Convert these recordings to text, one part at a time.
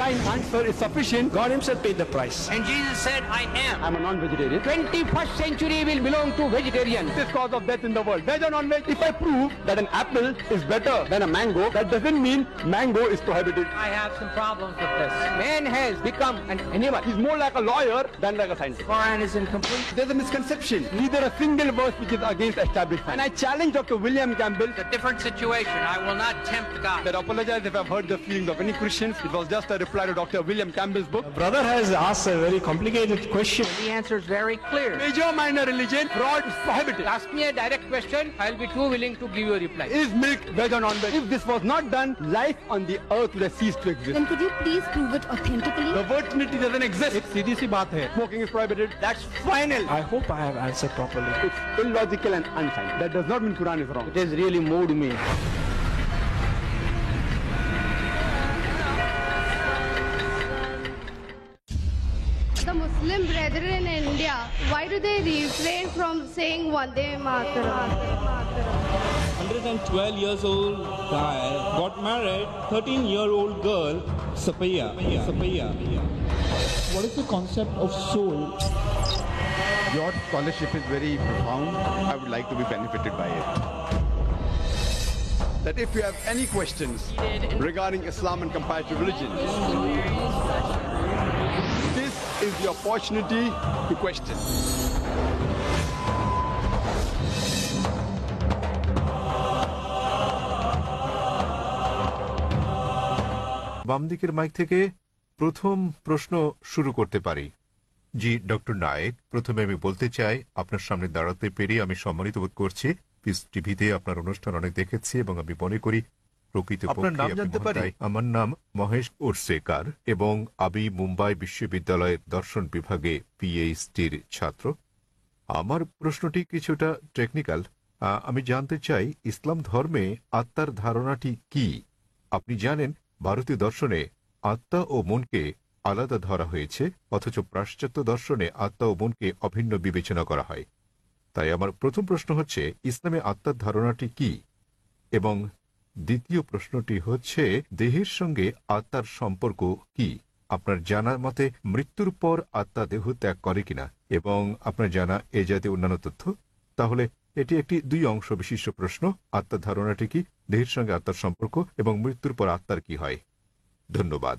line answer is sufficient. God himself paid the price. And Jesus said, I am. I'm a non-vegetarian. 21st century will belong to vegetarians. This cause of death in the world. Veg or non-veg? If I prove that an apple is better than a mango, that doesn't mean mango is prohibited. I have some problems with this. Man has become an animal. He's more like a lawyer than like a scientist. Quran is incomplete. There's a misconception. Neither a single verse which is against established science. And I challenge Dr. William Campbell. It's a different situation. I will not tempt God. I apologize if I've hurt the feelings of any Christians. It was just a reply to Dr. William Campbell's book. Brother has asked a very complicated question. The answer is very clear. Major, minor religion, fraud is prohibited. Ask me a direct question, I'll be too willing to give you a reply. Is milk veg or non-veg? If this was not done, life on the earth would have ceased to exist. Then could you please prove it authentically? The word Trinity doesn't exist. It's सीधी सी बात है. Smoking is prohibited. That's final. I hope I have answered properly. It's illogical and unscientific. That does not mean Quran is wrong. It has really moved me. The Muslim brethren in India, why do they refrain from saying Vande Mataram? 112 years old guy got married, 13-year-old girl, Sapaya. What is the concept of soul? Your scholarship is very profound. I would like to be benefited by it. That if you have any questions regarding Islam and comparative religion, this is the opportunity to question. বাম দিকের mic থেকে প্রথম প্রশ্ন শুরু করতে পারি। জি doctor Naik, প্রথমে আমি বলতে চাই আপনার সামনে দাঁড়াতে পেরে আমি সম্মানিত বোধ করছি। পিস টিভিতে আপনার অনুষ্ঠান অনেক দেখেছি এবং আমি মনে করি আমার নাম মহেশ ওরসেকার এবং আমি মুম্বাই বিশ্ববিদ্যালয়ের দর্শন বিভাগে পিএইচডির ছাত্র। আমার প্রশ্নটি কিছুটা টেকনিক্যাল। আমি জানতে চাই ইসলাম ধর্মে আত্মার ধারণাটি কি? আপনি জানেন ভারতীয় দর্শনে আত্মা ও মনকে আলাদা ধরা হয়েছে, অথচ পাশ্চাত্য দর্শনে আত্মা ও মনকে অভিন্ন বিবেচনা করা হয়। তাই আমার প্রথম প্রশ্ন হচ্ছে ইসলামে আত্মার ধারণাটি কি, এবং দ্বিতীয় প্রশ্নটি হচ্ছে দেহের সঙ্গে আত্মার সম্পর্ক কি? আপনার জানা মতে মৃত্যুর পর আত্মা দেহ ত্যাগ করে কিনা, এবং আপনার জানা এ জাতীয় অন্যান্য তথ্য। তাহলে এটি একটি দুই অংশ বিশিষ্ট প্রশ্ন। আত্মার ধারণাটি কি, দেহের সঙ্গে আত্মার সম্পর্ক, এবং মৃত্যুর পর আত্মার কি হয়? ধন্যবাদ।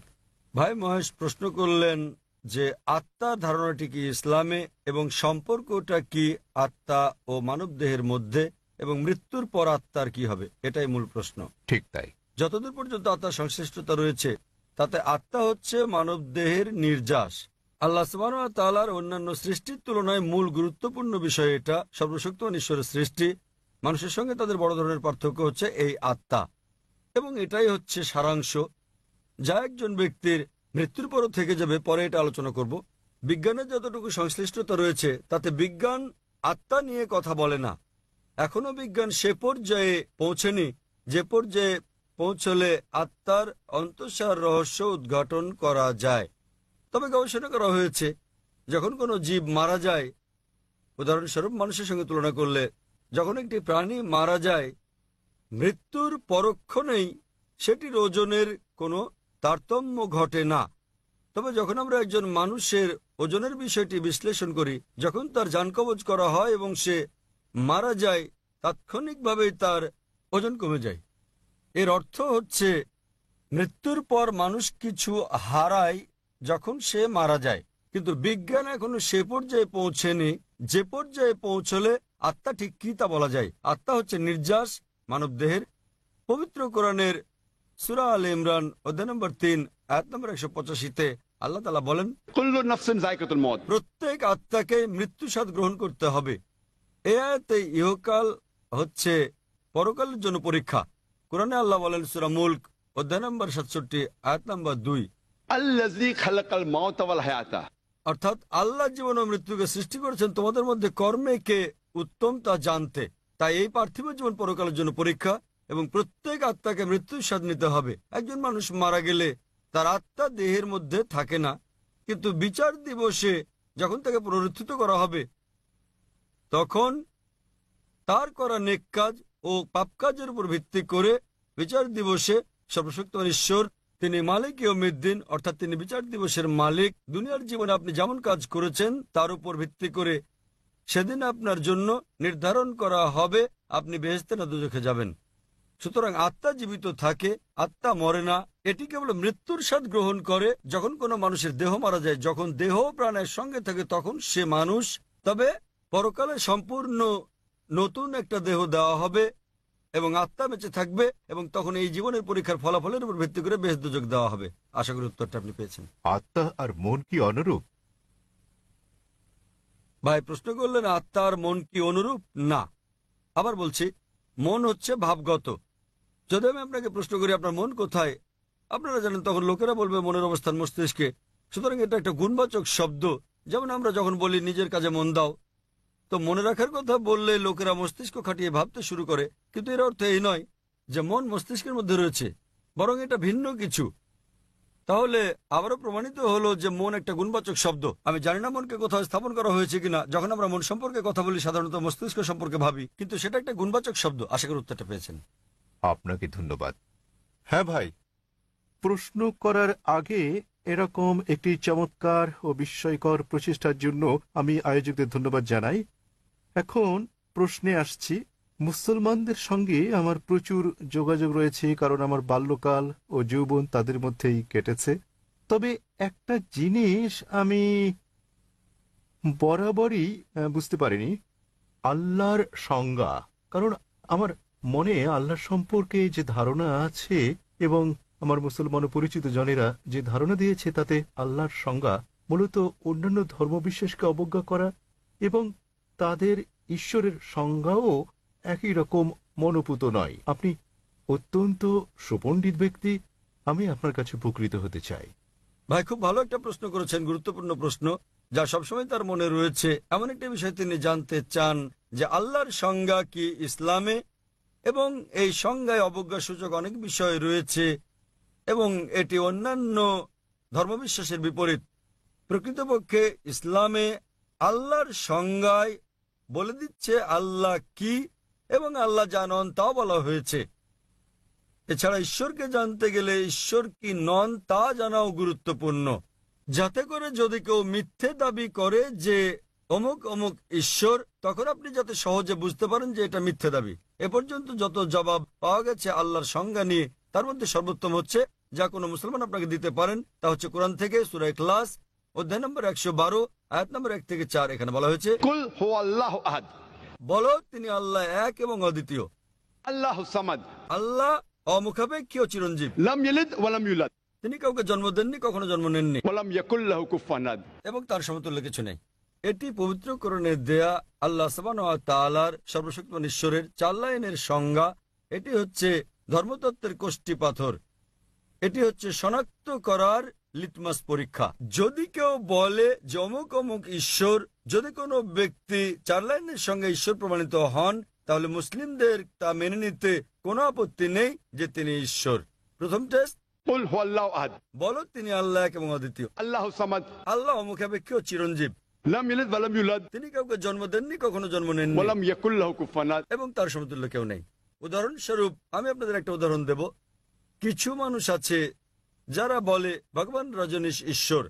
ভাই মহেশ প্রশ্ন করলেন যে আত্মার ধারণাটি কি ইসলামে, এবং সম্পর্কটা কি আত্মা ও মানব দেহের মধ্যে, এবং মৃত্যুর পর আত্মার কি হবে, এটাই মূল প্রশ্ন। ঠিক তাই। যতদূর পর্যন্ত আত্মার সংশ্লিষ্টতা রয়েছে তাতে আত্মা হচ্ছে মানব দেহের নির্যাস। আল্লাহ সুবহানাহু ওয়া তাআলার অন্যান্য সৃষ্টির তুলনায় মূল গুরুত্বপূর্ণ বিষয় এটা। সর্বশক্তিমান ঈশ্বরের সৃষ্টি, মানুষের সঙ্গে তাদের বড় ধরনের পার্থক্য হচ্ছে এই আত্মা, এবং এটাই হচ্ছে সারাংশ যা একজন ব্যক্তির মৃত্যুর পরও থেকে যাবে। পরে এটা আলোচনা করব। বিজ্ঞানের যতটুকু সংশ্লিষ্টতা রয়েছে তাতে বিজ্ঞান আত্মা নিয়ে কথা বলে না। এখনো বিজ্ঞান সে পর্যায়ে পৌঁছেনি যে পর্যায়ে পৌঁছলে আত্মার অন্তঃসার রহস্য উদ্ঘাটন করা যায়। তবে গবেষণা করা হয়েছে যখন কোনো জীব মারা যায়, উদাহরণস্বরূপ মানুষের সঙ্গে তুলনা করলে, যখন একটি প্রাণী মারা যায় মৃত্যুর পরক্ষণেই সেটির ওজনের কোনো তারতম্য ঘটে না। তবে যখন আমরা একজন মানুষের ওজনের বিষয়টি বিশ্লেষণ করি, যখন তার জানকবজ করা হয় এবং সে মারা যায়, তাৎক্ষণিকভাবেই তার ওজন কমে যায়। এর অর্থ হচ্ছে মৃত্যুর পর মানুষ কিছু হারায় যখন সে মারা যায়, কিন্তু বিজ্ঞান এখনো সে পর্যায়ে পৌঁছেনি যে পর্যায়ে পৌঁছলে আত্মা ঠিক কি তা বলা যায়। আত্মা হচ্ছে নির্যাস মানব দেহের। পবিত্র কোরআনের সূরা আলে ইমরান অধ্যায় নম্বর 3 আয়াত নম্বর 185-তে আল্লাহ তাআলা বলেন, কুল্লু নাফসিন যায়কাতুল মউত। প্রত্যেক আত্মাকে মৃত্যু স্বাদ গ্রহণ করতে হবে। এই আয়াতে ইহকাল হচ্ছে পরকালের জন্য পরীক্ষা। কোরআনে আল্লাহ বলেন সূরা মুলক অধ্যায় নম্বর 67 আয়াত নম্বর 2, আল্লাযী খালাকাল মাউতা ওয়াল হায়াতা, অর্থাৎ আল্লাহ জীবন ও মৃত্যুকে সৃষ্টি করেছেন তোমাদের মধ্যে কর্মে কে উত্তম তা জানতে। তাই এই পার্থিব জীবন পরকালের জন্য পরীক্ষা, এবং প্রত্যেক আত্মাকে মৃত্যুর স্বাদ নিতে হবে। একজন মানুষ মারা গেলে তার আত্মা দেহের মধ্যে থাকে না, কিন্তু বিচার দিবসে যখন তাকে পুনরুত্থিত করা হবে তখন তার করা নেক কাজ ও পাপ কাজের উপর ভিত্তি করে বিচার দিবসে সর্বশক্তিমান ঈশ্বর তিনি মালিক ইয়ৌমিদ্দিন, অর্থাৎ তিনি বিচার দিবসের মালিক। দুনিয়ার জীবনে আপনি যেমন কাজ করেছেন তার উপর ভিত্তি করে সেদিন আপনার জন্য নির্ধারণ করা হবে আপনি বেহেশতে না দোজখে যাবেন। সুতরাং আত্মা জীবিত থাকে, আত্মা মরে না। এটি কেবল মৃত্যুর স্বাদ গ্রহণ করে যখন কোনো মানুষের দেহ মারা যায়। যখন দেহ প্রাণের সঙ্গে থাকে তখন সে মানুষ। তবে পরকালে সম্পূর্ণ নতুন একটা দেহ দেওয়া হবে এবং আত্মা বেঁচে থাকবে, এবং তখন এই জীবনের পরীক্ষার ফলাফলের উপর ভিত্তি করে বেহেশত দোজখ দেওয়া হবে। আশা করি উত্তরটা আপনি পেয়েছেন। আত্মা আর মন কি অনুরূপ? ভাই প্রশ্ন করলেন আত্মা আর মন কি অনুরূপ? না। আবার বলছি, মন হচ্ছে ভাবগত। যদি আমি আপনাকে প্রশ্ন করি আপনার মন কোথায়, আপনারা জানেন, তখন লোকেরা বলবে মনের অবস্থান মস্তিষ্কে। সুতরাং এটা একটা গুণবাচক শব্দ। যেমন আমরা যখন বলি নিজের কাজে মন দাও, তো মনে রাখার কথা বললে লোকেরা মস্তিষ্ক খাটিয়ে ভাবতে শুরু করে, কিন্তু এর অর্থ এই নয় যে মন মস্তিষ্কের মধ্যে রয়েছে, বরং এটা ভিন্ন কিছু। তাহলে আবারও প্রমাণিত হলো যে মন একটা গুণবাচক শব্দ। আমি জানি না মনকে কোথাও স্থাপন করা হয়েছে কিনা। যখন আমরা মন সম্পর্কে কথা বলি সাধারণত মস্তিষ্ক সম্পর্কে ভাবি, কিন্তু সেটা একটা গুণবাচক শব্দ। আশা করি উত্তরটা পেয়েছেন। আপনাকে ধন্যবাদ। হ্যাঁ ভাই, প্রশ্ন করার আগে এরকম একটি চমৎকার ও বিস্ময়কর প্রচেষ্টার জন্য আমি আয়োজকদের ধন্যবাদ জানাই। এখন প্রশ্নে আসছি। মুসলমানদের সঙ্গে আমার প্রচুর যোগাযোগ রয়েছে, কারণ আমার বাল্যকাল ও যৌবন তাদের মধ্যেই কেটেছে। তবে একটা জিনিস আমি বরাবরই বুঝতে পারিনি, আল্লাহর সংজ্ঞা। কারণ আমার মনে আল্লাহ সম্পর্কে যে ধারণা আছে এবং আমার মুসলমান পরিচিত জনেরা যে ধারণা দিয়েছে, তাতে আল্লাহর সংজ্ঞা মূলত অন্যান্য ধর্মবিশ্বাসকে অবজ্ঞা করা এবং তাদের ঈশ্বরের সংজ্ঞাও একই রকম মনোপুত নয়। আপনি অত্যন্ত সুপণ্ডিত ব্যক্তি, আমি আপনার কাছে উপকৃত হতে চাই। ভাই খুব ভালো একটা প্রশ্ন করেছেন, গুরুত্বপূর্ণ প্রশ্ন, যা সবসময় তার মনে রয়েছে। এমন একটা বিষয় তিনি জানতে চান যে আল্লাহর সংজ্ঞা কি ইসলামে, এবং এই সংজ্ঞায় অবজ্ঞাসূচক অনেক বিষয় রয়েছে এবং এটি অন্যান্য ধর্মবিশ্বাসের বিপরীত। প্রকৃতপক্ষে ইসলামে আল্লাহর সংজ্ঞায় বলে দিচ্ছে আল্লাহ কি, এবং আল্লাহ যা নন তাও বলা হয়েছে। এছাড়া ঈশ্বরকে জানতে গেলে ঈশ্বর কি নন তা জানাও গুরুত্বপূর্ণ, যাতে করে যদি কেউ মিথ্যে দাবি করে যে অমুক অমুক ঈশ্বর, তখন আপনি যাতে সহজে বুঝতে পারেন যে এটা মিথ্যে দাবি। এ পর্যন্ত যত জবাব পাওয়া গেছে আল্লাহর সংজ্ঞা নিয়ে, তার মধ্যে সর্বোত্তম হচ্ছে, যা কোনো মুসলমান আপনাকে দিতে পারেন, তা হচ্ছে কোরআন থেকে সূরা ইখলাস অধ্যায় নম্বর 112 আয়াত নম্বর 1 থেকে 4। এখানে বলা হয়েছে, কুল হুয়াল্লাহু আহাদ, বলো তিনি আল্লাহ এক এবং অদ্বিতীয়। আল্লাহু সামাদ, আল্লাহ অমুখাপেক্ষী ও চিরঞ্জীব। লাম ইয়ালিদ ওয়া লাম ইউলাদ, তিনি কাউকে জন্ম দেননি, কখনো জন্ম নেননি, ওয়া লাম ইয়াকুল লাহু কুফুয়ান আহাদ, এবং তার সমতুল্য কিছু নেই। এটি পবিত্র কোরআনে দেয়া আল্লাহ সুবহানাহু ওয়া তাআলার সর্বশক্তিমান ঈশ্বরের 4 লাইনের সংজ্ঞা। এটি হচ্ছে ধর্মতত্ত্বের কোষ্ঠী পাথর। এটি হচ্ছে শনাক্ত করার লিটমাস পরীক্ষা। যদি কেউ বলে যে অমুক অমুক ঈশ্বর, যদি কোনো ব্যক্তি 4 লাইনের সঙ্গে ঈশ্বর প্রমাণিত হন, তাহলে মুসলিমদের তা মেনে নিতে কোনো আপত্তি নেই যে তিনি ঈশ্বর। প্রথম টেস্ট, কুল হুয়াল্লাহু আহাদ, বলো তিনি আল্লাহ এক এবং অদ্বিতীয়। আল্লাহু সামাদ, আল্লাহ অমুখাপেক্ষী ও চিরঞ্জীব। লাম ইয়ালিদ ওয়া লাম ইউলাদ, তিনি কাউকে জন্ম দেননি, কখনো জন্ম নেননি, ওয়া লাম ইয়াকুল লাহু কুফুয়ান আহাদ, এবং তার সমতুল্য কেউ নেই। উদাহরণস্বরূপ আমি আপনাদের একটা উদাহরণ দেব। কিছু মানুষ আছে যারা বলে ভগবান রজনীশ ঈশ্বর।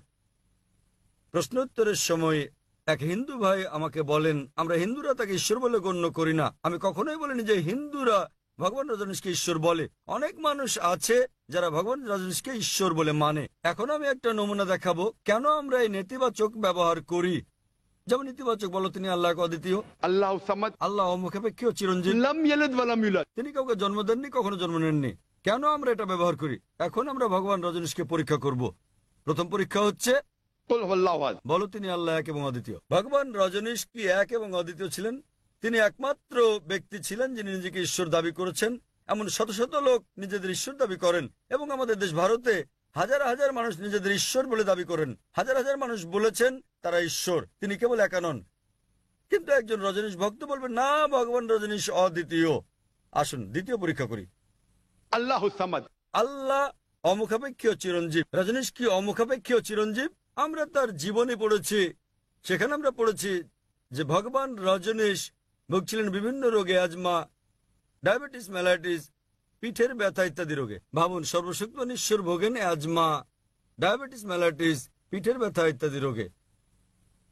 প্রশ্নোত্তরের সময় এক হিন্দু ভাই আমাকে বলেন, আমরা হিন্দুরা তাকে ঈশ্বর বলে গণ্য করি না। আমি কখনোই বলিনি যে হিন্দুরা ভগবান রজনীশকে ঈশ্বর বলে। অনেক মানুষ আছে যারা ভগবান রজনীশকে ঈশ্বর বলে মানে। এখন আমি একটা নমুনা দেখাবো কেন আমরা এই নেতিবাচক ব্যবহার করি। যেমন ইতিবাচক, বলো তিনি আল্লাহ এক অদ্বিতীয়, আল্লাহু সামাদ, আল্লাহ অমুখাপেক্ষী ও চিরঞ্জীব, লাম ইয়ালিদ ওয়া লাম ইউলাদ, তিনি কাউকে জন্ম দেননি, কখনো জন্ম নেননি। কেন আমরা এটা ব্যবহার করি? এখন আমরা ভগবান রজনীশকে পরীক্ষা করব। প্রথম পরীক্ষা হচ্ছে, কুল হুয়াল্লাহু আহাদ, বলো তিনি আল্লাহ এক এবং অদ্বিতীয়। ভগবান রজনীশ কি এক এবং অদ্বিতীয় ছিলেন? তিনি একমাত্র ব্যক্তি ছিলেন যিনি নিজেকে ঈশ্বর দাবি করেছেন। এমন শত শত লোক নিজেদের ঈশ্বর দাবি করেন, এবং আমাদের দেশ ভারতে হাজার হাজার মানুষ নিজেদের ঈশ্বর বলে দাবি করেন। হাজার হাজার মানুষ বলেছেন তারা ঈশ্বর, তিনি কেবল একা নন। কিন্তু একজন রজনীশ ভক্ত বলবেন, না, ভগবান রজনীশ অদ্বিতীয়। আসুন দ্বিতীয় পরীক্ষা করি। আল্লাহু সামাদ, আল্লাহ অমুখাপেক্ষী ও চিরঞ্জীব। রজনীশ কি অমুখাপেক্ষী ও চিরঞ্জীব? আমরা তার জীবনে পড়েছি, সেখানে আমরা পড়েছি যে ভগবান রজনীশ ভুগছিলেন বিভিন্ন রোগে, আজমা, ডায়াবেটিস, ম্যালাইটিস, পিঠের ব্যথা ইত্যাদি রোগে। ভাবুন, সর্বশক্তিমান ঈশ্বর ভোগেন অ্যাজমা, ডায়াবেটিস মেলাইটিস, পিঠের ব্যথা ইত্যাদি রোগে।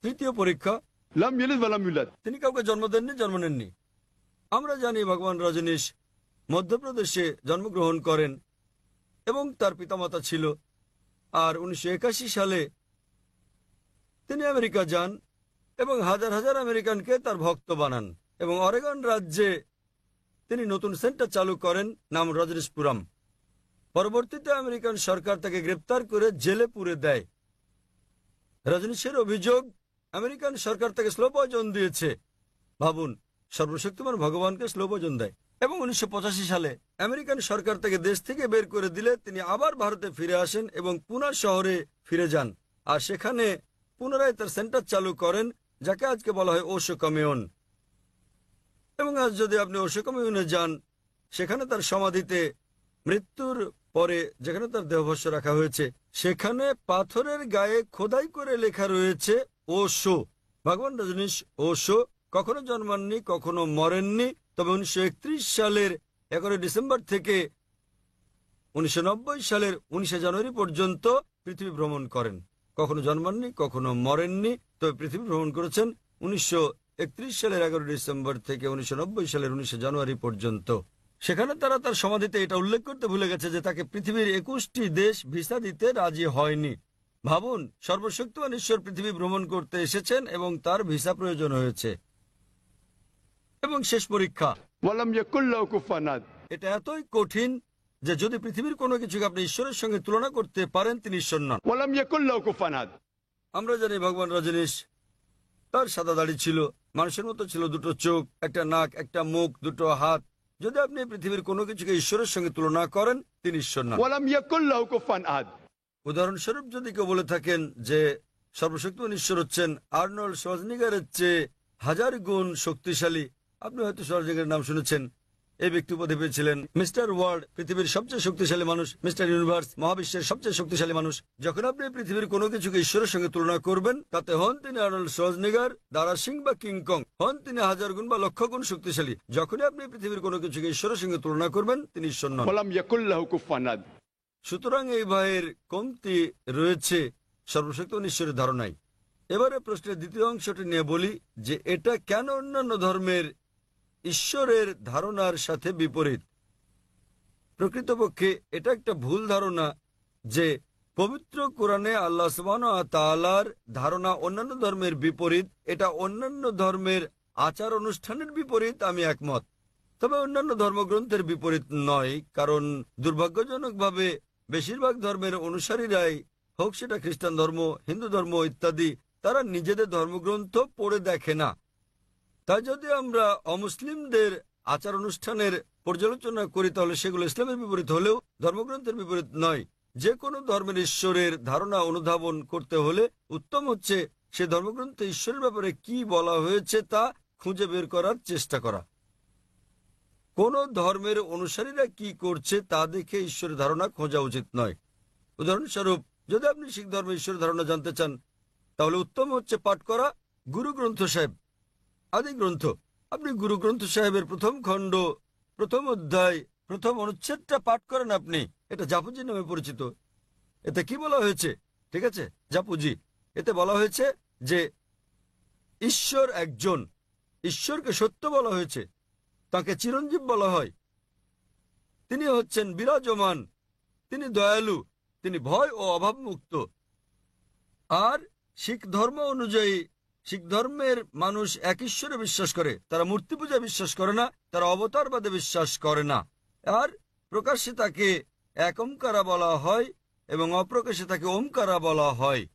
তৃতীয় পরীক্ষা, lam yalid wa lam yulad. তিনি কাউকে জন্ম দেননি, জন্ম নেননি। আমরা জানি ভগবান রজনীশ মধ্যপ্রদেশে জন্মগ্রহণ করেন এবং তার পিতামাতা ছিল। আর 1981 সালে তিনি আমেরিকা যান এবং হাজার হাজার আমেরিকানকে তার ভক্ত বানান এবং অরেগন রাজ্যে তিনি নতুন সেন্টার চালু করেন, নাম রজনীশপুরম। পরবর্তীতে আমেরিকান সরকার তাকে গ্রেপ্তার করে জেলে পুরে দেয়। রজনীশের অভিযোগ, আমেরিকান সরকার তাকে স্লো পয়জন দিয়েছে। ভাবুন, সর্বশক্তিমান ভগবানকে স্লো পয়জন দেয়। এবং 1985 সালে আমেরিকান সরকার তাকে দেশ থেকে বের করে দিলে তিনি আবার ভারতে ফিরে আসেন এবং পুনা শহরে ফিরে যান। আর সেখানে পুনরায় তার সেন্টার চালু করেন, যাকে আজকে বলা হয় ওশো কমিউন। এবং আজ যদি আপনি ওশো কমিউনে যান, সেখানে তার সমাধিতে মৃত্যুর পরে যেখানে তার দেহভস্য রাখা হয়েছে, সেখানে পাথরের গায়ে খোদাই করে লেখা রয়েছে ওশো। ভগবান রজনীশ ওশো কখনো জন্মাননি, কখনো মরেননি, তবে 1931 সালের 11 ডিসেম্বর থেকে 1990 সালের 19 জানুয়ারি পর্যন্ত পৃথিবী ভ্রমণ করেন। কখনো জন্মাননি, কখনো মরেননি, তবে পৃথিবী ভ্রমণ করেছেন 1931 সালের 11 ডিসেম্বর থেকে 1990 সালের 19 জানুয়ারি পর্যন্ত। সেখানে তারা তার সমাধিতে এটা উল্লেখ করতে ভুলে গেছে যে তাকে পৃথিবীর 21টি দেশ ভিসা দিতে রাজি হয়নি। ভাবুন, সর্বশক্তিমান ঈশ্বর পৃথিবী ভ্রমণ করতে এসেছেন এবং তার ভিসা প্রয়োজন হয়েছে। এবং শেষ পরীক্ষা, Wa lam yakul lahu kufuwan ahad. এটা এতই কঠিন যে যদি পৃথিবীর কোনো কিছুকে আপনি ঈশ্বরের সঙ্গে তুলনা করতে পারেন, তিনি ঈশ্বর নন। Wa lam yakul lahu kufuwan ahad. আমরা জানি ভগবান রজনীশ, তার সাদা দাড়ি ছিল, মানুষের মতো ছিল, দুটো চোখ, একটা নাক, একটা মুখ, দুটো হাত। যদি আপনি পৃথিবীর কোনো কিছুকে ঈশ্বরের সঙ্গে তুলনা করেন, তিনি ঈশ্বর নন। Wa lam yakul lahu kufuwan ahad. উদাহরণস্বরূপ যদি কেউ বলে থাকেন যে সর্বশক্তিমান ঈশ্বর হচ্ছেন আর্নল্ড শোয়ার্জনেগারের চেয়ে 1000 গুণ শক্তিশালী, আপনি হয়তো শোয়ার্জনেগারের নাম শুনেছেন। এই ব্যক্তি উপাধি পেয়েছিলেন মিস্টার ওয়ার্ল্ড, পৃথিবীর সবচেয়ে শক্তিশালী মানুষ, মিস্টার ইউনিভার্স, মহাবিশ্বের সবচেয়ে শক্তিশালী মানুষ। যখন আপনি পৃথিবীর কোনো কিছুকে ঈশ্বরের সঙ্গে তুলনা করবেন, তাতে হন তিনি আর্নল্ড শোয়ার্জনেগার, দারা সিং বা কিংকং, হন তিনি 1000 গুণ বা লক্ষ গুণ শক্তিশালী। যখনই আপনি পৃথিবীর কোনো কিছুকে ঈশ্বরের সঙ্গে তুলনা করবেন, তিনি ঈশ্বর নন। Wa lam yakul lahu kufuwan ahad. সুতরাং এই ভয়ের কমতি রয়েছে সর্বশক্তিমান ঈশ্বরের ধারণায়। এবারে প্রশ্নের দ্বিতীয় অংশটি নিয়ে বলি যে এটা কেন অন্যান্য ধর্মের ঈশ্বরের ধারণার সাথে বিপরীত। প্রকৃতপক্ষে এটা একটা ভুল ধারণা যে পবিত্র কোরআনে আল্লাহ সুবহানাহু ওয়া তাআলার ধারণা অন্যান্য ধর্মের বিপরীত। এটা অন্যান্য ধর্মের আচার অনুষ্ঠানের বিপরীত, আমি একমত। তবে অন্যান্য ধর্মগ্রন্থের বিপরীত নয়, কারণ দুর্ভাগ্যজনকভাবে বেশিরভাগ ধর্মের অনুসারীরাই, হোক সেটা খ্রিস্টান ধর্ম, হিন্দু ধর্ম ইত্যাদি, তারা নিজেদের ধর্মগ্রন্থ পড়ে দেখে না। তাই যদি আমরা অমুসলিমদের আচার অনুষ্ঠানের পর্যালোচনা করি, তাহলে সেগুলো ইসলামের বিপরীত হলেও ধর্মগ্রন্থের বিপরীত নয়। যে কোনো ধর্মের ঈশ্বরের ধারণা অনুধাবন করতে হলে উত্তম হচ্ছে সে ধর্মগ্রন্থে ঈশ্বরের ব্যাপারে কি বলা হয়েছে তা খুঁজে বের করার চেষ্টা করা। কোন ধর্মের অনুসারীরা কি করছে তা দেখে ঈশ্বরের ধারণা খোঁজা উচিত নয়। উদাহরণস্বরূপ, যদি আপনি শিখ ধর্মের ঈশ্বরের ধারণা জানতে চান, তাহলে উত্তম হচ্ছে পাঠ করা গুরু গ্রন্থ সাহেব, আদি গ্রন্থ। আপনি গুরু গ্রন্থ সাহেবের প্রথম খণ্ড, প্রথম অধ্যায়, প্রথম অনুচ্ছেদটা পাঠ করেন। আপনি এটা জাপুজি নামে পরিচিত। এতে কি বলা হয়েছে? ঠিক আছে, জাপুজি। এতে বলা হয়েছে যে ঈশ্বর একজন, ঈশ্বরকে সত্য বলা হয়েছে, তাকে চিরঞ্জীব বলা হয়, তিনি হচ্ছেন বিরাজমান, তিনি দয়ালু, তিনি ভয় ও অভাবমুক্ত। আর শিখ ধর্ম অনুযায়ী শিখ ধর্মের মানুষ এক ঈশ্বরে বিশ্বাস করে, তারা মূর্তি পূজা বিশ্বাস করে না, তারা অবতারবাদে বিশ্বাস করে না। আর প্রকাশ্যে তাকে এক ওমকারা বলা হয় এবং অপ্রকাশ্যে তাকে ওমকারা বলা হয়।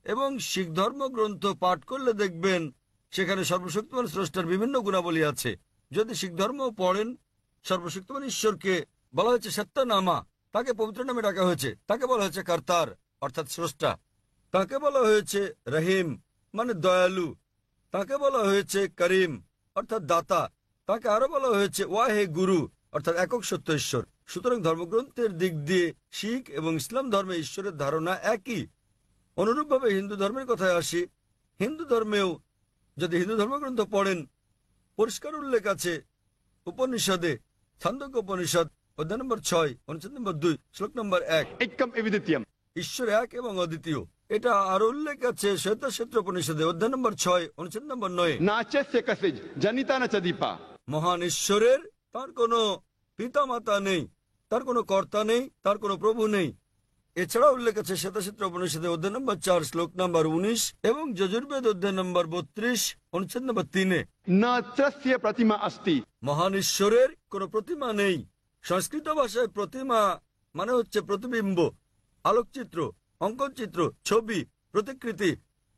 এবং শিখ ধর্মগ্রন্থ পাঠ করলে দেখবেন সেখানে সর্বশক্তিমান স্রষ্টার বিভিন্ন গুণাবলী আছে। যদি শিখ ধর্ম পড়েন, সর্বশক্তিমান ঈশ্বরকে বলা হয়েছে সত্যনামা, তাকে পবিত্র নামে ডাকা হয়েছে। তাকে বলা হয়েছে কর্তার অর্থাৎ স্রষ্টা, তাকে বলা হয়েছে রহিম মানে দয়ালু, তাকে বলা হয়েছে করিম অর্থাৎ দাতা, তাকে আরো বলা হয়েছে ওয়াহে গুরু অর্থাৎ একক সত্য ঈশ্বর। সুতরাং ধর্মগ্রন্থের দিক দিয়ে শিখ এবং ইসলাম ধর্মে ঈশ্বরের ধারণা একই। অনুরূপভাবে হিন্দু ধর্মের কথায় আসি, হিন্দু ধর্মেও যদি হিন্দু ধর্মগ্রন্থ পড়েন, পরিষ্কার উল্লেখ আছে উপনিষদে, ছান্দোক্য উপনিষদ, অধ্যায় নম্বর 6 অনুচ্ছেদ নম্বর 2 শ্লোক নম্বর 1। Ekam evidityam. ঈশ্বর এক এবং অদ্বিতীয়। এটা আর উল্লেখ আছে শ্বেতাক্ষেত্র উপনিষদে অধ্যায় নম্বর 6 অনুচ্ছেদ নম্বর 9। Nachasya kasij. Janita na chadipa. মহান ঈশ্বরের তার কোনো পিতামাতা নেই, তার কোনো কর্তা নেই, তার কোনো প্রভু নেই। এছাড়া উল্লেখ আছে শ্বেতাক্ষেত্র উপনিষদে অধ্যায় নম্বর 4 শ্লোক নম্বর 19 এবং যজুর্বেদ অধ্যায় নম্বর 32 অনুচ্ছেদ নম্বর 3। Na trasya pratima asti. মহান ঈশ্বরের কোনো প্রতিমা নেই। সংস্কৃত ভাষায় প্রতিমা মানে হচ্ছে প্রতিবিম্ব, আলোকচিত্র, অঙ্কনচিত্র, ছবি, প্রতিকৃতি,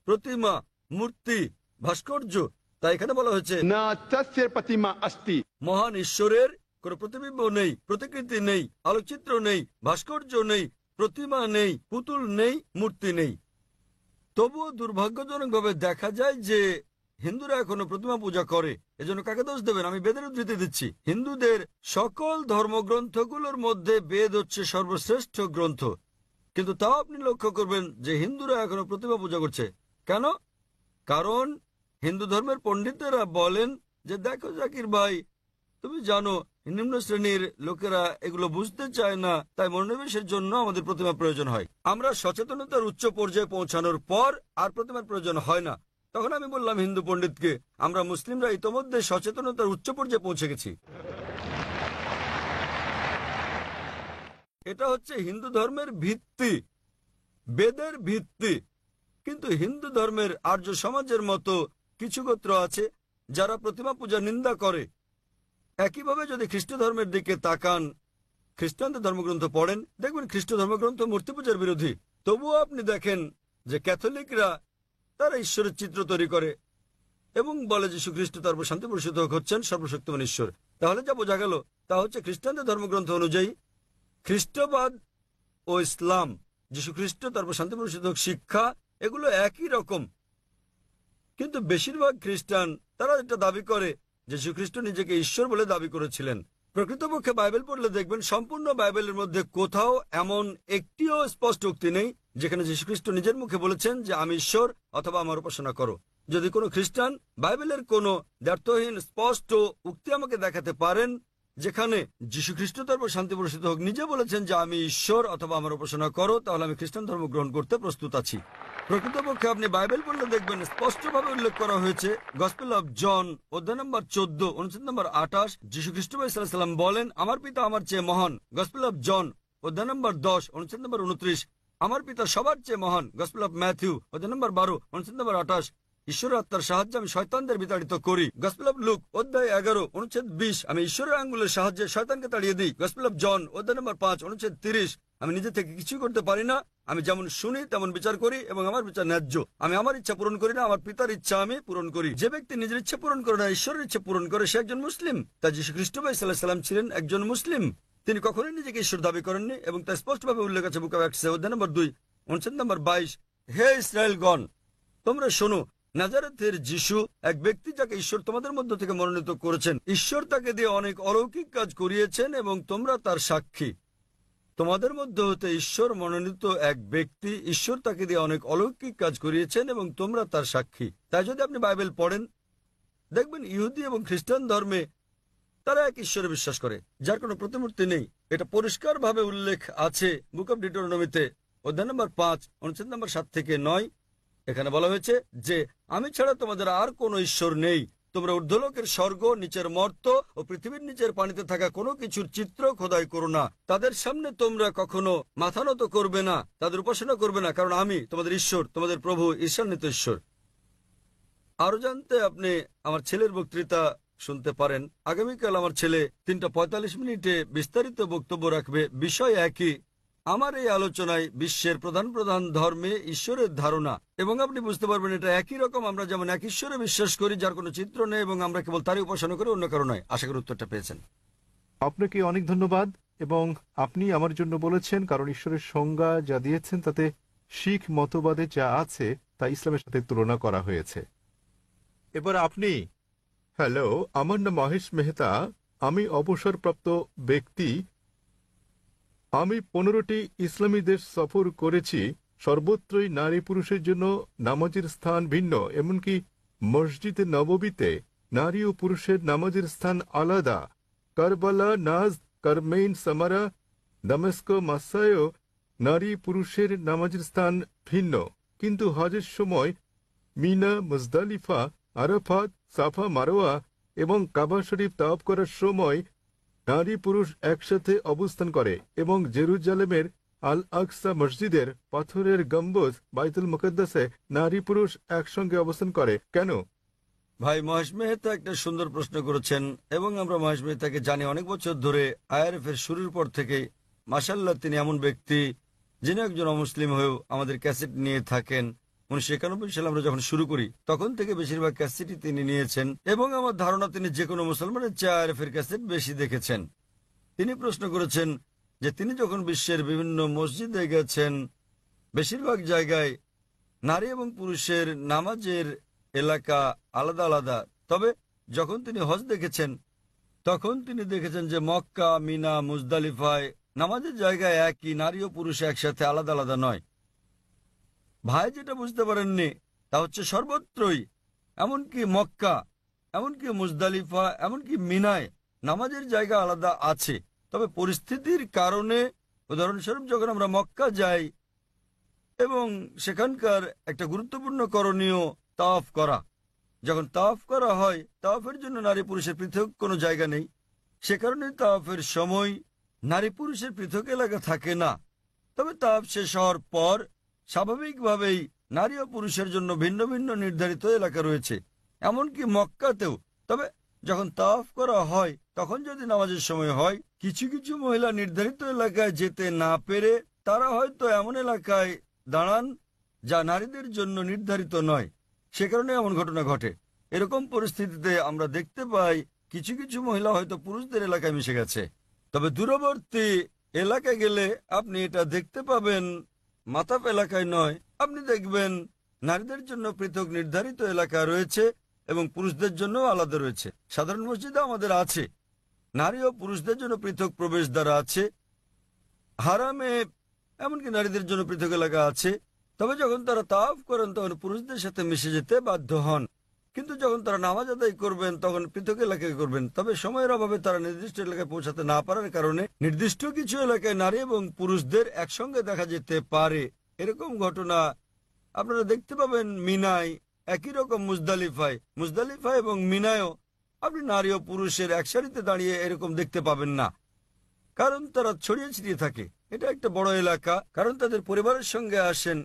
প্রতিমা, মূর্তি, ভাস্কর্য। তাই এখানে বলা হয়েছে Na trasya pratima asti. মহান ঈশ্বরের কোনো প্রতিবিম্ব নেই, প্রতিকৃতি নেই, আলোকচিত্র নেই, ভাস্কর্য নেই, প্রতিমা নেই, পুতুল নেই, মূর্তি নেই। তবুও দুর্ভাগ্যজনকভাবে দেখা যায় যে হিন্দুরা এখনো প্রতিমা পূজা করে। এজন্য কাকে দোষ দেবেন? আমি বেদের উদ্ধৃতি দিচ্ছি। হিন্দুদের সকল ধর্মগ্রন্থগুলোর মধ্যে বেদ হচ্ছে সর্বশ্রেষ্ঠ গ্রন্থ, কিন্তু তাও আপনি লক্ষ্য করবেন যে হিন্দুরা এখনো প্রতিমা পূজা করছে। কেন? কারণ হিন্দু ধর্মের পণ্ডিতেরা বলেন যে দেখো জাকির ভাই, তুমি জানো নিম্ন শ্রেণীর লোকেরা এগুলো বুঝতে চায় না, তাই মনোনিবেশের জন্য আমাদের প্রতিমা প্রয়োজন হয়। আমরা সচেতনতার উচ্চ পর্যায়ে পৌঁছানোর পর আর প্রতিমার প্রয়োজন হয় না। তখন আমি বললাম হিন্দু পণ্ডিতকে, আমরা মুসলিমরা ইতোমধ্যে সচেতনতার উচ্চ পর্যায়ে পৌঁছে গেছি। এটা হচ্ছে হিন্দু ধর্মের ভিত্তি, বেদের ভিত্তি। কিন্তু হিন্দু ধর্মের আর্য সমাজের মতো কিছু গোত্র আছে যারা প্রতিমা পূজা নিন্দা করে। একইভাবে যদি খ্রিস্ট ধর্মের দিকে তাকান, খ্রিস্টানদের ধর্মগ্রন্থ পড়েন, দেখবেন খ্রিস্ট ধর্মগ্রন্থ মূর্তি পূজার বিরোধী। তবুও আপনি দেখেন যে ক্যাথলিকরা তারা ঈশ্বরের চিত্র তৈরি করে এবং বলে যীশু খ্রিস্ট তার উপর শান্তি বর্ষিত হচ্ছেন সর্বশক্তিমান ঈশ্বর। তাহলে যা বোঝা গেল তা হচ্ছে খ্রিস্টানদের ধর্মগ্রন্থ অনুযায়ী খ্রিস্টবাদ ও ইসলাম, যীশু খ্রিস্ট তার উপর শান্তি বর্ষিত হোক শিক্ষা, এগুলো একই রকম। কিন্তু বেশিরভাগ খ্রিস্টান তারা এটা দাবি করে যে যীশু খ্রিস্ট নিজেকে ঈশ্বর বলে দাবি করেছিলেন। প্রকৃতপক্ষে বাইবেল পড়লে দেখবেন সম্পূর্ণ বাইবেলের মধ্যে কোথাও এমন একটিও স্পষ্ট উক্তি নেই যেখানে যীশু খ্রিস্ট নিজের মুখে বলেছেন যে আমি ঈশ্বর অথবা আমার উপাসনা করো। যদি কোনো খ্রিস্টান বাইবেলের কোনো দ্ব্যর্থহীন স্পষ্ট উক্তি আমাকে দেখাতে পারেন যেখানে যীশু খ্রিস্ট তার উপর শান্তি বর্ষিত হোক নিজে বলেছেন যে আমি ঈশ্বর অথবা আমার উপাসনা করো, তাহলে আমি খ্রিস্টান ধর্ম গ্রহণ করতে প্রস্তুত আছি। প্রকৃতপক্ষে আপনি বাইবেল পড়লে দেখবেন স্পষ্টভাবে উল্লেখ করা হয়েছে গসপেল অফ জন অধ্যায় নম্বর 14 অনুচ্ছেদ নম্বর 28 যীশু খ্রিস্ট সাল্লাম বলেন আমার পিতা আমার চেয়ে মহান। গসপেল অফ জন অধ্যায় নম্বর 10 অনুচ্ছেদ নম্বর 29 আমার পিতা সবার চেয়ে মহান। গসপেল অফ ম্যাথিউ অধ্যায় নম্বর 12 অনুচ্ছেদ নম্বর 28 ঈশ্বরের আত্মার সাহায্যে আমি শয়তানদের বিতাড়িত করি। গসপেল অফ লুক অধ্যায় 11 অনুচ্ছেদ 20 আমি ঈশ্বরের আঙ্গুলের সাহায্যে শয়তানকে তাড়িয়ে দিই। গসপেল অফ জন অধ্যায় নম্বর 5 অনুচ্ছেদ 30 আমি নিজে থেকে কিছু করতে পারি না, আমি যেমন শুনি তেমন বিচার করি এবং আমার বিচার ন্যায্য। আমি আমার ইচ্ছা পূরণ করি না, আমার পিতার ইচ্ছা আমি পূরণ করি। যে ব্যক্তি নিজের ইচ্ছা পূরণ করে না ঈশ্বরের ইচ্ছা পূরণ করে সে একজন মুসলিম। তাই যীশু খ্রিস্ট সাল্লাম ছিলেন একজন মুসলিম। তিনি কখনোই নিজেকে ঈশ্বর দাবি করেননি এবং তা স্পষ্টভাবে উল্লেখ আছে বুক অফ অ্যাক্টসে অধ্যায় নম্বর 2 অনুচ্ছেদ নম্বর 22 হে ইসরায়েলগণ তোমরা শোনো, নাজারেথের যিশু এক ব্যক্তি যাকে ঈশ্বর তোমাদের মধ্য থেকে মনোনীত করেছেন। ঈশ্বর তাকে দিয়ে অনেক অলৌকিক কাজ করিয়েছেন এবং তোমরা তার সাক্ষী। তোমাদের মধ্যে হতে ঈশ্বর মনোনীত এক ব্যক্তি, ঈশ্বর তাকে দিয়ে অনেক অলৌকিক কাজ করিয়েছেন এবং তোমরা তার সাক্ষী। তাই যদি আপনি বাইবেল পড়েন দেখবেন ইহুদি এবং খ্রিস্টান ধর্মে তারা এক ঈশ্বরে বিশ্বাস করে যার কোনো প্রতিমূর্তি নেই। এটা পরিষ্কারভাবে উল্লেখ আছে বুক অব ডিউটেরোনমিতে অধ্যায় নম্বর 5 অনুচ্ছেদ নম্বর 7 থেকে 9। এখানে বলা হয়েছে যে আমি ছাড়া তোমাদের আর কোনো ঈশ্বর নেই। তোমরা ঊর্ধ্বলোকের স্বর্গ, নিচের মর্ত ও পৃথিবীর নিচের পানিতে থাকা কোনো কিছুর চিত্র খোদাই করো না। তাদের সামনে তোমরা কখনো মাথা নত করবে না, তাদের উপাসনা করবে না, কারণ আমি তোমাদের ঈশ্বর, তোমাদের প্রভু ঈশ্বরান্বিত ঈশ্বর। আরো জানতে আপনি আমার ছেলের বক্তৃতা শুনতে পারেন। আগামীকাল আমার ছেলে 3:45 মিনিটে বিস্তারিত বক্তব্য রাখবে, বিষয় একই। আমার এই আলোচনায় বিশ্বের প্রধান প্রধান ধর্মে ঈশ্বরের ধারণা, এবং আপনি বুঝতে পারবেন এটা একই রকম। আমরা যেমন এক ঈশ্বরে বিশ্বাস করি যার কোনো চিত্র নেই এবং আমরা কেবল তারই উপাসনা করি, অন্য কারো নয়। আশা করি উত্তরটা পেয়েছেন। আপনাকে অনেক ধন্যবাদ। এবং আপনি আমার জন্য বলেছেন, কারণ ঈশ্বরের সংজ্ঞা যা দিয়েছেন তাতে শিখ মতবাদে যা আছে তা ইসলামের সাথে তুলনা করা হয়েছে। এবার আপনি। হ্যালো, আমার নাম মহেশ মেহতা। আমি অবসরপ্রাপ্ত ব্যক্তি। আমি 15টি ইসলামী দেশ সফর করেছি। সর্বত্রই নারী পুরুষের জন্য নামাজের স্থান ভিন্ন, এমনকি মসজিদে নববীতে নারী ও পুরুষের নামাজের স্থান আলাদা। কারবালা, নাজ, কারমেইন সামারা দামেস্ক মাসায়ও নারী পুরুষের নামাজের স্থান ভিন্ন, কিন্তু হজের সময় মিনা, মুজদালিফা, আরাফাত, সাফা, মারোয়া এবং কাবা শরীফ তাওয়াফ করার সময় নারী পুরুষ একসাথে অবস্থান করে এবং জেরুজালেমের আল আকসা মসজিদের পাথরের গম্বুজ বাইতুল মুকদ্দাসে নারী পুরুষ একসঙ্গে অবস্থান করে কেন? ভাই মহেশ মেহতা একটা সুন্দর প্রশ্ন করেছেন এবং আমরা মহেশ মেহতাকে জানি অনেক বছর ধরে। IRF এর শুরুর পর থেকেই মাশাআল্লাহ তিনি এমন ব্যক্তি যিনি একজন অমুসলিম হয়েও আমাদের ক্যাসেট নিয়ে থাকেন। 1991 সালে আমরা যখন শুরু করি তখন থেকে বেশিরভাগ ক্যাসেটই তিনি নিয়েছেন এবং আমার ধারণা তিনি যে কোনো মুসলমানের চেয়ে IRF এর ক্যাসেট বেশি দেখেছেন। তিনি প্রশ্ন করেছেন যে তিনি যখন বিশ্বের বিভিন্ন মসজিদে গেছেন বেশিরভাগ জায়গায় নারী এবং পুরুষের নামাজের এলাকা আলাদা আলাদা, তবে যখন তিনি হজ দেখেছেন তখন তিনি দেখেছেন যে মক্কা, মিনা, মুজদালিফায় নামাজের জায়গায় একই, নারী ও পুরুষ একসাথে আলাদা আলাদা নয়। ভাই যেটা বুঝতে পারেননি তা হচ্ছে সর্বত্রই, এমনকি মক্কা, এমনকি মুজদালিফা, এমনকি মিনায় নামাজের জায়গা আলাদা আছে, তবে পরিস্থিতির কারণে। উদাহরণস্বরূপ যখন আমরা মক্কা যাই এবং সেখানকার একটা গুরুত্বপূর্ণ করণীয় তাওয়াফ করা, যখন তাওয়াফ করা হয় তাওয়াফের জন্য নারী পুরুষের পৃথক কোনো জায়গা নেই, সে কারণে তাওয়াফের সময় নারী পুরুষের পৃথক এলাকা থাকে না। তবে তাওয়াফ শেষ হওয়ার পর স্বাভাবিকভাবেই নারী ও পুরুষের জন্য ভিন্ন ভিন্ন নির্ধারিত এলাকা রয়েছে, এমনকি মক্কাতেও। তবে যখন তাওয়াফ করা হয় তখন যদি নামাজের সময় হয়, কিছু কিছু মহিলা নির্ধারিত এলাকায় যেতে না পেরে তারা হয়তো এমন এলাকায় দাঁড়ান যা নারীদের জন্য নির্ধারিত নয়, সে কারণে এমন ঘটনা ঘটে। এরকম পরিস্থিতিতে আমরা দেখতে পাই কিছু কিছু মহিলা হয়তো পুরুষদের এলাকায় মিশে গেছে। তবে দূরবর্তী এলাকায় গেলে আপনি এটা দেখতে পাবেন, মাতাফ এলাকায় নয়, আপনি দেখবেন নারীদের জন্য পৃথক নির্ধারিত এলাকা রয়েছে এবং পুরুষদের জন্য আলাদা রয়েছে। সাধারণ মসজিদে আমাদের আছে, নারী ও পুরুষদের জন্য পৃথক প্রবেশদ্বার আছে। হারামে এমনকি নারীদের জন্য পৃথক এলাকা আছে, তবে যখন তারা তাওয়াফ করেন তখন পুরুষদের সাথে মিশে যেতে বাধ্য হন, কিন্তু যখন তারা নামাজ আদায় করবেন তখন পৃথক এলাকায় করবেন। তবে সময়ের অভাবে তারা নির্দিষ্ট এলাকায় পৌঁছাতে না পারার কারণে নির্দিষ্ট কিছু এলাকায় নারী এবং পুরুষদের একসঙ্গে দেখা যেতে পারে। এরকম ঘটনা আপনারা দেখতে পাবেন মিনায়, একই রকম মুজদালিফায় এবং মিনায়ও আপনি নারী ও পুরুষের এক সারিতে দাঁড়িয়ে এরকম দেখতে পাবেন না, কারণ তারা ছড়িয়ে ছিটিয়ে থাকে। এটা একটা বড় এলাকা, কারণ তাদের পরিবারের সঙ্গে আসেন।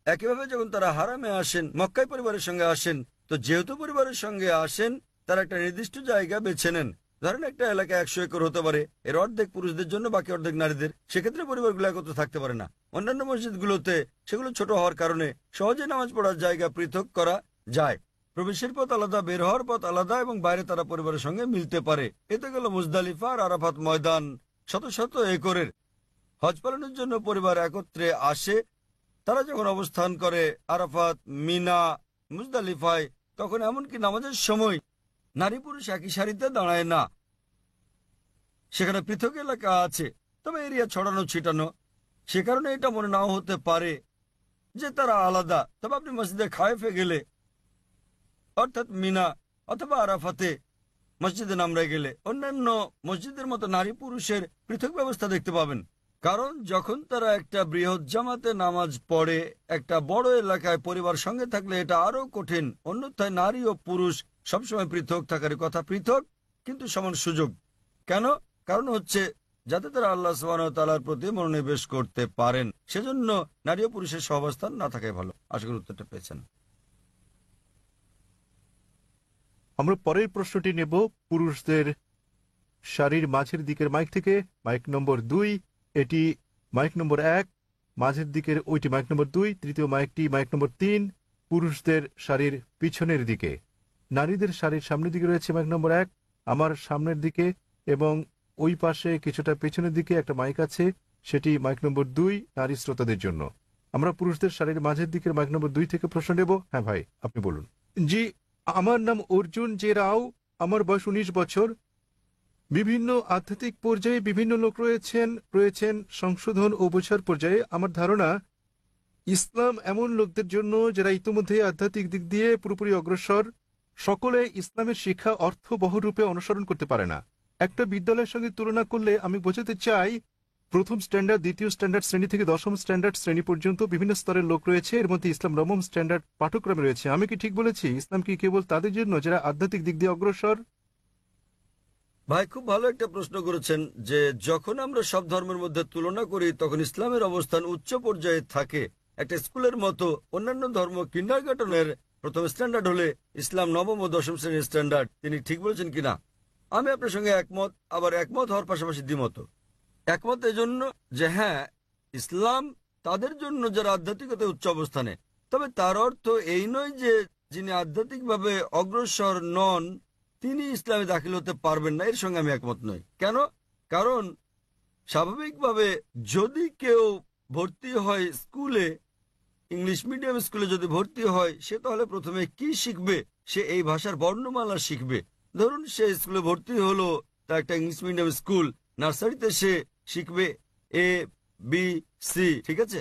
একইভাবে যখন তারা হারামে আসেন, মক্কায় পরিবারের সঙ্গে আসেন, তো যেহেতু পরিবারের সঙ্গে আসেন তারা একটা নির্দিষ্ট জায়গা বেছে নেন। ধরেন একটা এলাকা 100 একর হতে পারে, এর অর্ধেক পুরুষদের জন্য, বাকি অর্ধেক নারীদের। সেক্ষেত্রে পরিবারগুলো একত্র থাকতে পারে না। অন্যান্য মসজিদগুলোতে সেগুলো ছোট হওয়ার কারণে সহজে নামাজ পড়ার জায়গা পৃথক করা যায়। প্রবেশের পথ আলাদা, বের হওয়ার পথ আলাদা এবং বাইরে তারা পরিবারের সঙ্গে মিলতে পারে। এতে গেল মুজদালিফা আর আরাফাত ময়দান শত শত একরের। হজ পালনের জন্য পরিবার একত্রে আসে, তারা যখন অবস্থান করে আরাফাত, মিনা, মুজদালিফায়, তখন এমনকি নামাজের সময় নারী পুরুষ একই সারিতে দাঁড়ায় না, সেখানে পৃথক এলাকা আছে, তবে এরিয়া ছড়ানো ছিটানো। সে কারণে এটা মনে নাও হতে পারে যে তারা আলাদা। তবে আপনি মসজিদে খায়েফে গেলে, অর্থাৎ মিনা অথবা আরাফাতে মসজিদে নামরায় গেলে অন্যান্য মসজিদের মতো নারী পুরুষের পৃথক ব্যবস্থা দেখতে পাবেন। কারণ যখন তারা একটা বৃহৎ জামাতে নামাজ পড়ে একটা বড় এলাকায় পরিবার সঙ্গে থাকলে এটা আরো কঠিন। অন্যথায় নারী ও পুরুষ সবসময় পৃথক থাকার কথা, পৃথক কিন্তু সমান সুযোগ। কেন? কারণ হচ্ছে যাতে তারা আল্লাহ সুবহানাহু ওয়া তাআলার প্রতি মনোনিবেশ করতে পারেন। সেজন্য নারী ও পুরুষের সহাবস্থান না থাকাই ভালো। আশা করি উত্তরটা পেয়েছেন। আমরা পরের প্রশ্নটি নেব পুরুষদের সারির মাঝের দিকের মাইক থেকে। মাইক নম্বর 2, এটি মাইক নম্বর 1, মাঝের দিকের ওইটি মাইক নম্বর 2, তৃতীয় মাইকটি মাইক নম্বর 3, পুরুষদের সারির পিছনের দিকে। নারীদের সারির সামনের দিকে রয়েছে মাইক নম্বর 1, আমার সামনের দিকে, এবং ওই পাশে কিছুটা পেছনের দিকে একটা মাইক আছে, সেটি মাইক নম্বর 2 নারী শ্রোতাদের জন্য। আমরা পুরুষদের সারির মাঝের দিকের মাইক নম্বর 2 থেকে প্রশ্ন নেব। হ্যাঁ ভাই, আপনি বলুন। জি, আমার নাম অর্জুন জে রাও, আমার বয়স 19 বছর। বিভিন্ন আধ্যাত্মিক পর্যায়ে বিভিন্ন লোক রয়েছেন সংশোধন ও বোঝার পর্যায়ে। আমার ধারণা ইসলাম এমন লোকদের জন্য যারা ইতিমধ্যে আধ্যাত্মিক দিক দিয়ে পুরোপুরি অগ্রসর। সকলে ইসলামের শিক্ষা অর্থবহ রূপে অনুসরণ করতে পারে না। একটা বিদ্যালয়ের সঙ্গে তুলনা করলে আমি বোঝাতে চাই প্রথম স্ট্যান্ডার্ড, দ্বিতীয় স্ট্যান্ডার্ড শ্রেণী থেকে দশম স্ট্যান্ডার্ড শ্রেণী পর্যন্ত বিভিন্ন স্তরের লোক রয়েছে। এর মধ্যে ইসলাম নবম স্ট্যান্ডার্ড পাঠ্যক্রমে রয়েছে। আমি কি ঠিক বলেছি? ইসলাম কি কেবল তাদের জন্য যারা আধ্যাত্মিক দিক দিয়ে অগ্রসর? ভাই খুব ভালো একটা প্রশ্ন করেছেন যে যখন আমরা সব ধর্মের মধ্যে তুলনা করি তখন ইসলামের অবস্থান উচ্চ পর্যায়ে থাকে। একটা স্কুলের মতো অন্যান্য ধর্ম কিন্ডারগার্টেনের প্রথম স্ট্যান্ডার্ড হলে ইসলাম নবম ও দশম শ্রেণীর স্ট্যান্ডার্ড। তিনি ঠিক বলেছেন কিনা আমি আপনার সঙ্গে একমত, আবার একমত হওয়ার পাশাপাশি দ্বিমত। একমত এজন্য যে হ্যাঁ, ইসলাম তাদের জন্য যারা আধ্যাত্মিকতায় উচ্চ অবস্থানে, তবে তার অর্থ এই নয় যে যিনি আধ্যাত্মিকভাবে অগ্রসর নন তিনি ইসলামে দাখিল হতে পারবেন না। এর সঙ্গে আমি একমত নই। কেন? কারণ স্বাভাবিকভাবে যদি কেউ ভর্তি হয় স্কুলে, ইংলিশ মিডিয়াম স্কুলে যদি ভর্তি হয়, সে তাহলে প্রথমে কি শিখবে? সে এই ভাষার বর্ণমালা শিখবে। ধরুন সে স্কুলে ভর্তি হলো, তা একটা ইংলিশ মিডিয়াম স্কুল, নার্সারিতে সে শিখবে এ বি সি, ঠিক আছে?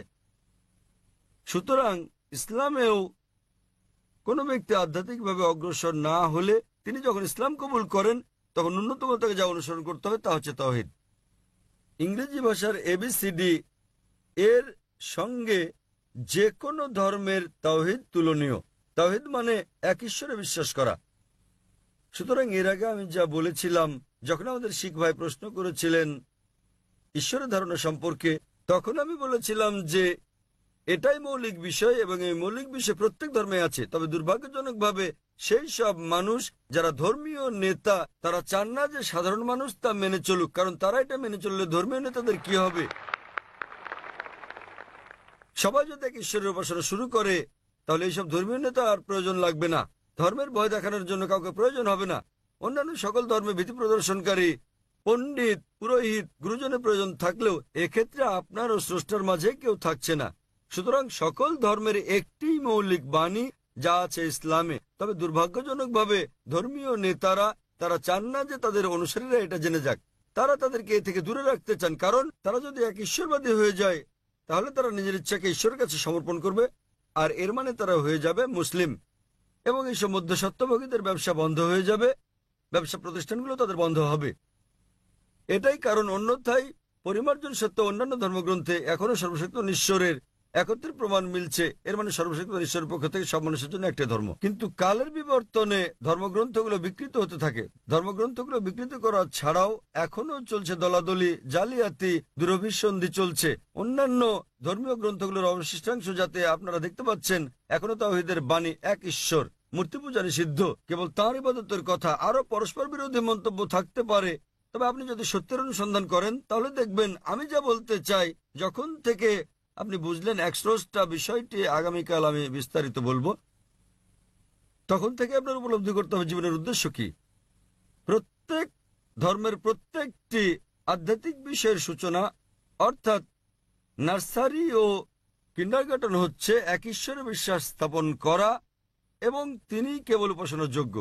সুতরাং ইসলামেও কোনো ব্যক্তি আধ্যাত্মিকভাবে অগ্রসর না হলে তিনি যখন ইসলাম কবুল করেন তখন ন্যূনতম তাকে যা অনুসরণ করতে হবে তা হচ্ছে তাওহীদ। ইংরেজি ভাষার এবিসিডি এর সঙ্গে যে কোনো ধর্মের তাওহীদ তুলনীয়। তাওহীদ মানে এক ঈশ্বরে বিশ্বাস করা। সুতরাং এর আগে আমি যা বলেছিলাম, যখন আমাদের শিখ ভাই প্রশ্ন করেছিলেন ঈশ্বরের ধারণা সম্পর্কে, তখন আমি বলেছিলাম যে এটাই মৌলিক বিষয় এবং এই মৌলিক বিষয় প্রত্যেক ধর্মে আছে। তবে দুর্ভাগ্যজনকভাবে সেই সব মানুষ যারা ধর্মীয় নেতা, তারা চান না যে সাধারণ মানুষ তা মেনে চলুক, কারণ তারা এটা মেনে চললে ধর্মীয় নেতাদের কি হবে? সবাই যদি এক ঈশ্বরের উপাসনা শুরু করে তাহলে এইসব ধর্মীয় নেতা আর প্রয়োজন লাগবে না। ধর্মের ভয় দেখানোর জন্য কাউকে প্রয়োজন হবে না। অন্যান্য সকল ধর্মে ভীতি প্রদর্শনকারী পণ্ডিত, পুরোহিত, গুরুজনের প্রয়োজন থাকলেও এক্ষেত্রে আপনার ও স্রষ্টার মাঝে কেউ থাকছে না। সুতরাং সকল ধর্মের একটি মৌলিক বাণী যা আছে ইসলামে। তবে দুর্ভাগ্যজনকভাবে ধর্মীয় নেতারা তারা চান না যে তাদের অনুসারীরা এটা জেনে যাক। তারা তাদেরকে এ থেকে দূরে রাখতে চান, কারণ তারা যদি এক ঈশ্বরবাদী হয়ে যায় তাহলে তারা নিজের ইচ্ছাকে ঈশ্বরের কাছে সমর্পণ করবে, আর এর মানে তারা হয়ে যাবে মুসলিম। এবং এইসব মধ্যস্বত্বভোগীদের ব্যবসা বন্ধ হয়ে যাবে, ব্যবসা প্রতিষ্ঠানগুলো তাদের বন্ধ হবে। এটাই কারণ অন্যথায় পরিমার্জন সত্ত্বে অন্যান্য ধর্মগ্রন্থে এখনো সর্বশক্ত ঈশ্বরের একত্রের প্রমাণ মিলছে। এর মানে সর্বশক্ত ঈশ্বরের পক্ষ থেকে সব মানুষের জন্য একটি ধর্ম। কিন্তু কালের বিবর্তনে ধর্মগ্রন্থগুলো বিকৃত হতে থাকে। ধর্মগ্রন্থগুলো বিকৃত করা ছাড়াও এখনো চলছে দলাদলি, জালিয়াতি, দুরভিসন্ধি চলছে। অন্যান্য ধর্মীয় গ্রন্থগুলোর অবশিষ্টাংশ যাতে আপনারা দেখতে পাচ্ছেন এখনো তাওহীদের বাণী এক ঈশ্বর, মূর্তি পূজা নিষিদ্ধ, কেবল তাঁর ইবাদতের কথা। আরো পরস্পর বিরোধী মন্তব্য থাকতে পারে, তবে আপনি যদি সত্যের অনুসন্ধান করেন তাহলে দেখবেন আমি যা বলতে চাই। যখন থেকে আপনি বুঝলেন এক স্রষ্টা বিষয়টি, আগামীকাল আমি বিস্তারিত বলবো, তখন থেকে আপনার উপলব্ধি করতে হবে জীবনের উদ্দেশ্য কি। প্রত্যেক ধর্মের প্রত্যেকটি আধ্যাত্মিক বিষয়ের সূচনা, অর্থাৎ নার্সারি ও কিন্ডারগার্টেন হচ্ছে এক ঈশ্বরে বিশ্বাস স্থাপন করা এবং তিনি কেবল উপাসনার যোগ্য।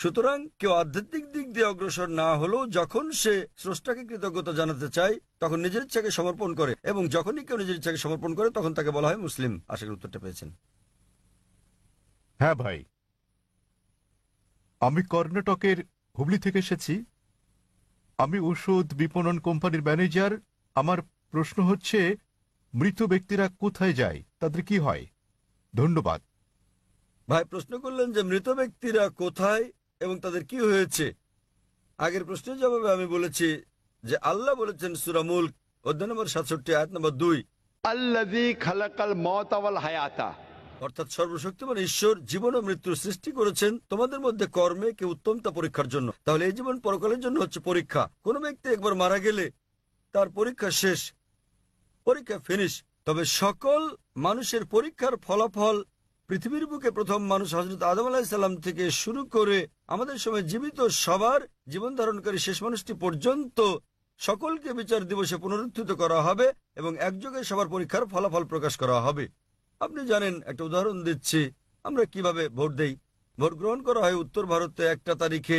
সুতরাং কেউ আধ্যাত্মিক দিক দিয়ে অগ্রসর না হলেও যখন সে স্রষ্টাকে কৃতজ্ঞতা জানাতে চায় তখন নিজের ইচ্ছাকে সমর্পণ করে, এবং যখনই কেউ নিজের ইচ্ছাকে সমর্পণ করে তখন তাকে বলা হয় মুসলিম। আশা করি উত্তরটা পেয়েছেন। হ্যাঁ ভাই, আমি কর্ণাটকের হুবলি থেকে এসেছি। আমি ওষুধ বিপণন কোম্পানির ম্যানেজার। আমার প্রশ্ন হচ্ছে, মৃত ব্যক্তিরা কোথায় যায়, তাদের কি হয়? ধন্যবাদ। ভাই প্রশ্ন করলেন যে মৃত ব্যক্তিরা কোথায় এবং তাদের কি হয়েছে। আগের প্রশ্নের জবাবে আমি বলেছি যে আল্লাহ বলেছেন সূরা মুলক অধ্যায় নম্বর 67 আয়াত নম্বর 2, আল্লাযী খালাকাল মাউতা ওয়াল হায়াতা, অর্থাৎ সর্বশক্তিমান ঈশ্বর জীবন ও মৃত্যুর সৃষ্টি করেছেন তোমাদের মধ্যে কর্মে কে উত্তম তা পরীক্ষার জন্য। তাহলে এই জীবন পরকালের জন্য হচ্ছে পরীক্ষা। কোনো ব্যক্তি একবার মারা গেলে তার পরীক্ষা শেষ, পরীক্ষা ফিনিশ। তবে সকল মানুষের পরীক্ষার ফলাফল পৃথিবীর বুকে প্রথম মানুষ হযরত আদম আলাইহিস সালাম থেকে শুরু করে আমাদের সময় জীবিত সবার জীবন ধারণকারী শেষ মানুষটি পর্যন্ত সকলকে বিচার দিবসে পুনরুত্থিত করা হবে এবং একযোগে সবার পরীক্ষার ফলাফল প্রকাশ করা হবে। আপনি জানেন, একটা উদাহরণ দিচ্ছি, আমরা কিভাবে ভোট দেই। ভোট গ্রহণ করা হয় উত্তর ভারতে একটা তারিখে,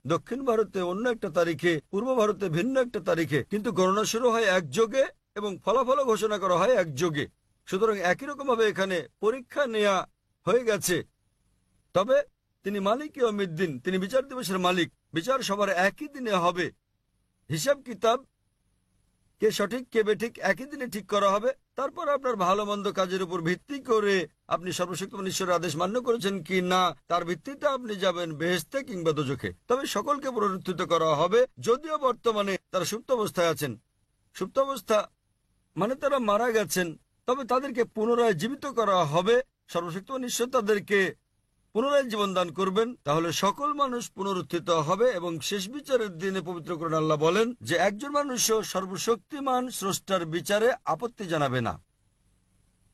দক্ষিণ ভারতে অন্য একটা তারিখে, পূর্ব ভারতে ভিন্ন একটা তারিখে, কিন্তু গণনা শুরু হয় একযোগে এবং ফলাফল ঘোষণা করা হয় একযোগে। সুতরাং একই রকম ভাবে এখানে পরীক্ষা নেওয়া হয়ে গেছে। তবে তিনি মালিক ইয়াউমিদ্দিন, তিনি বিচার দিবসের মালিক। বিচার সবার একই দিনে হবে। হিসাব কিতাব কে সঠিক কে বেঠিক একই দিনে ঠিক করা হবে। তারপর আপনার ভালো মন্দ কাজের উপর ভিত্তি করে আপনি সর্বশক্তিমান ঈশ্বরের আদেশ মান্য করেছেন কি না, তার ভিত্তিতে আপনি যাবেন বেহেশতে কিংবা দোজখে। তবে সকলকে পুনরুত্থিত করা হবে, যদিও বর্তমানে তারা সুপ্ত অবস্থায় আছেন। সুপ্ত অবস্থা মানে তারা মারা গেছেন, তবে তাদেরকে পুনরায় জীবিত করা হবে। সর্বশক্তিমান ঈশ্বর তাদেরকে পুনরায় জীবন দান করবেন, তাহলে সকল মানুষ পুনরুত্থিত হবে। এবং শেষ বিচারের দিনে পবিত্র কোরআন আল্লাহ বলেন যে একজন মানুষও সর্বশক্তিমান স্রষ্টার বিচারে আপত্তি জানাবে না।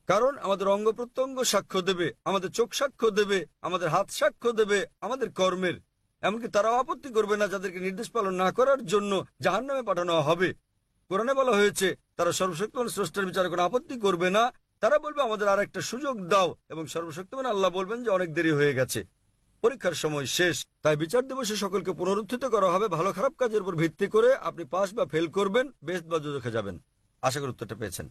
কারণ আমাদের অঙ্গ প্রত্যঙ্গ সাক্ষ্য দেবে, আমাদের চোখ সাক্ষ্য দেবে, আমাদের হাত সাক্ষ্য দেবে আমাদের কর্মের। এমনকি তারাও আপত্তি করবে না যাদেরকে নির্দেশ পালন না করার জন্য জাহান্নামে পাঠানো হবে। কোরআনে বলা হয়েছে তারা সর্বশক্তিমান স্রষ্টার বিচারে কোনো আপত্তি করবে না। তারা বলবে আমাদের আর একটা সুযোগ দাও, এবং সর্বশক্তিমান আল্লাহ বলবেন যে অনেক দেরি হয়ে গেছে, পরীক্ষার সময় শেষ। তাই বিচার দিবসে সকলকে পুনরুত্থিত করা হবে ভালো খারাপ কাজের উপর ভিত্তি করে। আপনি পাস বা ফেল করবেন, বেহেশত বা দোজখে যাবেন। আশা করি উত্তরটা পেয়েছেন।